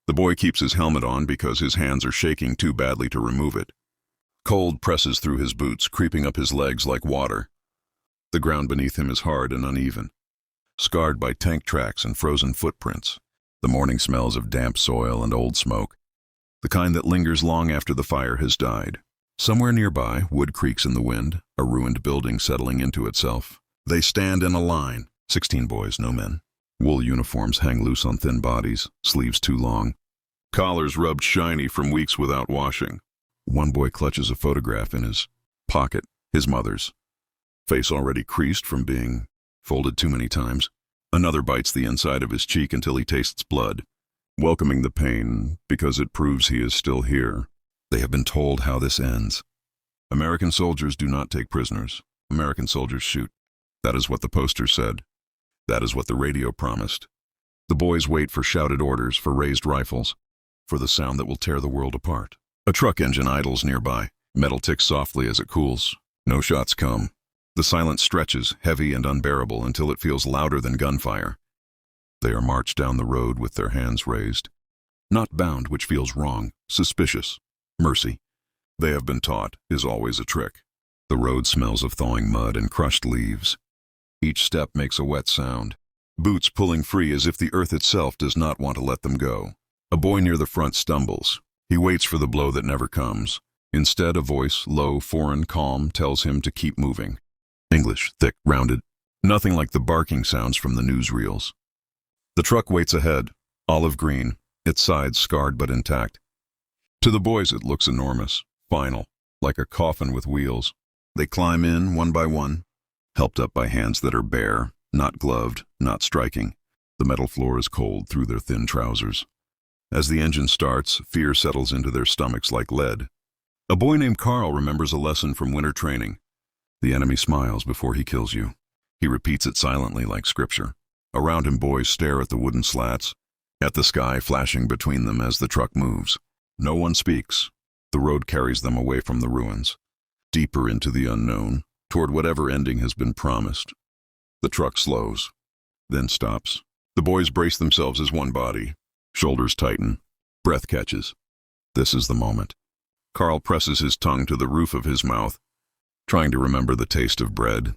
The boy keeps his helmet on because his hands are shaking too badly to remove it. Cold presses through his boots, creeping up his legs like water. The ground beneath him is hard and uneven, scarred by tank tracks and frozen footprints. The morning smells of damp soil and old smoke, the kind that lingers long after the fire has died. Somewhere nearby, wood creaks in the wind, a ruined building settling into itself. They stand in a line, 16 boys, no men. Wool uniforms hang loose on thin bodies, sleeves too long. Collars rubbed shiny from weeks without washing. One boy clutches a photograph in his pocket, his mother's. Face already creased from being folded too many times. Another bites the inside of his cheek until he tastes blood, welcoming the pain because it proves he is still here. They have been told how this ends. American soldiers do not take prisoners. American soldiers shoot. That is what the poster said. That is what the radio promised. The boys wait for shouted orders, for raised rifles, for the sound that will tear the world apart. A truck engine idles nearby. Metal ticks softly as it cools. No shots come. The silence stretches, heavy and unbearable, until it feels louder than gunfire. They are marched down the road with their hands raised. Not bound, which feels wrong, suspicious. Mercy, they have been taught, is always a trick. The road smells of thawing mud and crushed leaves. Each step makes a wet sound. Boots pulling free as if the earth itself does not want to let them go. A boy near the front stumbles. He waits for the blow that never comes. Instead, a voice, low, foreign, calm, tells him to keep moving. English, thick, rounded. Nothing like the barking sounds from the newsreels. The truck waits ahead, olive green, its sides scarred but intact. To the boys it looks enormous, final, like a coffin with wheels. They climb in one by one, helped up by hands that are bare, not gloved, not striking. The metal floor is cold through their thin trousers. As the engine starts, fear settles into their stomachs like lead. A boy named Carl remembers a lesson from winter training. The enemy smiles before he kills you. He repeats it silently like scripture. Around him, boys stare at the wooden slats, at the sky flashing between them as the truck moves. No one speaks. The road carries them away from the ruins, deeper into the unknown, toward whatever ending has been promised. The truck slows, then stops. The boys brace themselves as one body. Shoulders tighten. Breath catches. This is the moment. Carl presses his tongue to the roof of his mouth, trying to remember the taste of bread,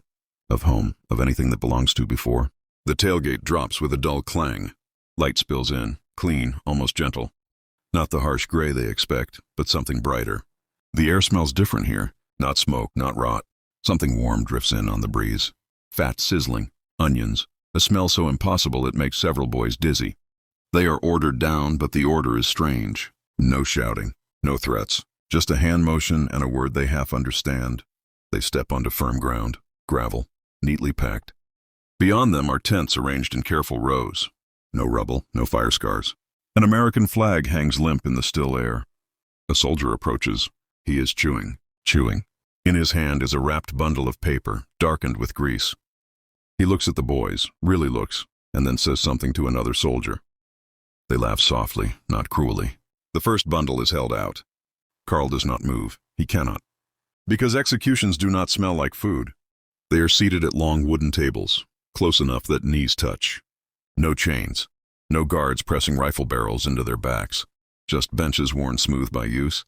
of home, of anything that belongs to before. The tailgate drops with a dull clang. Light spills in, clean, almost gentle. Not the harsh gray they expect, but something brighter. The air smells different here. Not smoke, not rot. Something warm drifts in on the breeze. Fat sizzling, onions, a smell so impossible it makes several boys dizzy. They are ordered down, but the order is strange. No shouting, no threats, just a hand motion and a word they half understand. They step onto firm ground, gravel, neatly packed. Beyond them are tents arranged in careful rows. No rubble, no fire scars. An American flag hangs limp in the still air. A soldier approaches. He is chewing. In his hand is a wrapped bundle of paper, darkened with grease. He looks at the boys, really looks, and then says something to another soldier. They laugh softly, not cruelly. The first bundle is held out. Carl does not move. He cannot. Because executions do not smell like food. They are seated at long wooden tables, close enough that knees touch. No chains. No guards pressing rifle barrels into their backs. Just benches worn smooth by use,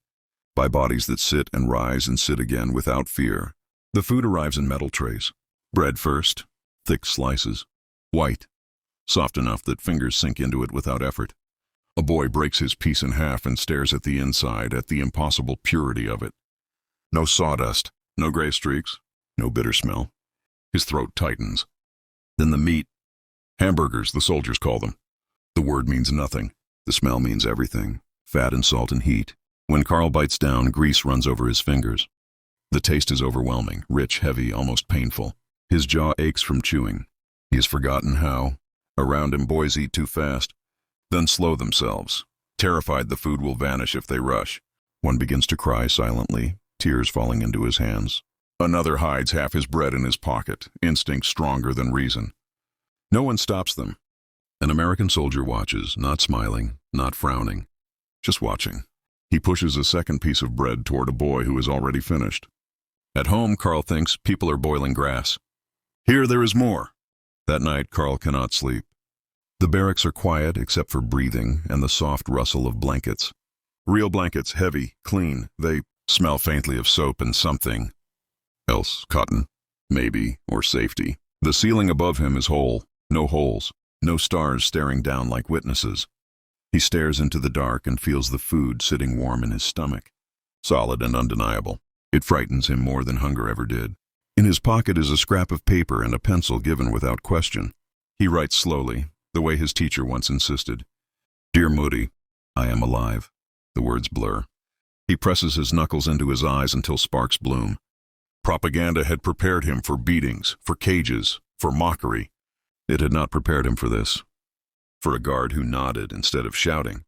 by bodies that sit and rise and sit again without fear. The food arrives in metal trays. Bread first, thick slices, white, soft enough that fingers sink into it without effort. A boy breaks his piece in half and stares at the inside, at the impossible purity of it. No sawdust, no gray streaks, no bitter smell. His throat tightens. Then the meat. Hamburgers, the soldiers call them. The word means nothing. The smell means everything. Fat and salt and heat. When Carl bites down, grease runs over his fingers. The taste is overwhelming, rich, heavy, almost painful. His jaw aches from chewing. He has forgotten how. Around him, boys eat too fast, then slow themselves, terrified the food will vanish if they rush. One begins to cry silently, tears falling into his hands. Another hides half his bread in his pocket, instinct stronger than reason. No one stops them. An American soldier watches, not smiling, not frowning, just watching. He pushes a second piece of bread toward a boy who is already finished. At home, Carl thinks, people are boiling grass. Here there is more. That night, Carl cannot sleep. The barracks are quiet except for breathing and the soft rustle of blankets. Real blankets, heavy, clean. They smell faintly of soap and something else, cotton, maybe, or safety. The ceiling above him is whole, no holes, no stars staring down like witnesses. He stares into the dark and feels the food sitting warm in his stomach, solid and undeniable. It frightens him more than hunger ever did. In his pocket is a scrap of paper and a pencil given without question. He writes slowly, the way his teacher once insisted. Dear Moody, I am alive. The words blur. He presses his knuckles into his eyes until sparks bloom. Propaganda had prepared him for beatings, for cages, for mockery. It had not prepared him for this. For a guard who nodded instead of shouting.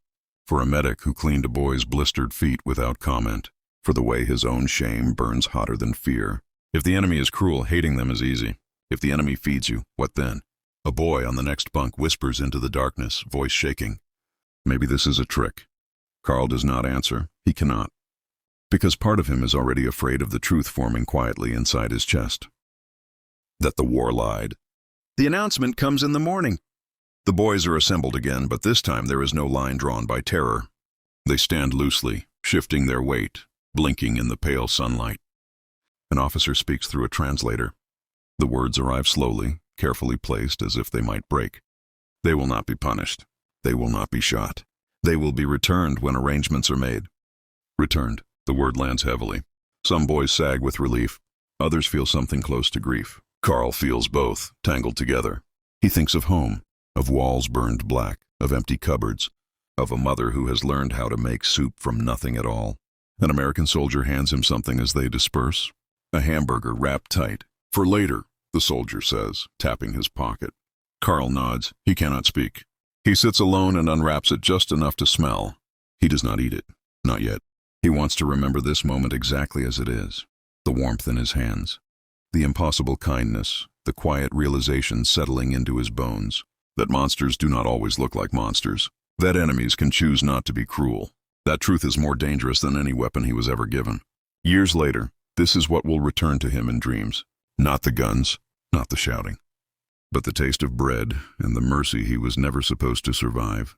For a medic who cleaned a boy's blistered feet without comment. For the way his own shame burns hotter than fear. If the enemy is cruel, hating them is easy. If the enemy feeds you, what then? A boy on the next bunk whispers into the darkness, voice shaking. Maybe this is a trick. Carl does not answer. He cannot. Because part of him is already afraid of the truth forming quietly inside his chest. That the war lied. The announcement comes in the morning. The boys are assembled again, but this time there is no line drawn by terror. They stand loosely, shifting their weight, blinking in the pale sunlight. An officer speaks through a translator. The words arrive slowly, carefully placed as if they might break. They will not be punished. They will not be shot. They will be returned when arrangements are made. Returned. The word lands heavily. Some boys sag with relief. Others feel something close to grief. Carl feels both, tangled together. He thinks of home, of walls burned black, of empty cupboards, of a mother who has learned how to make soup from nothing at all. An American soldier hands him something as they disperse. A hamburger wrapped tight. For later, the soldier says, tapping his pocket. Carl nods. He cannot speak. He sits alone and unwraps it just enough to smell. He does not eat it. Not yet. He wants to remember this moment exactly as it is. The warmth in his hands. The impossible kindness. The quiet realization settling into his bones. That monsters do not always look like monsters. That enemies can choose not to be cruel. That truth is more dangerous than any weapon he was ever given. Years later, this is what will return to him in dreams. Not the guns, not the shouting, but the taste of bread and the mercy he was never supposed to survive.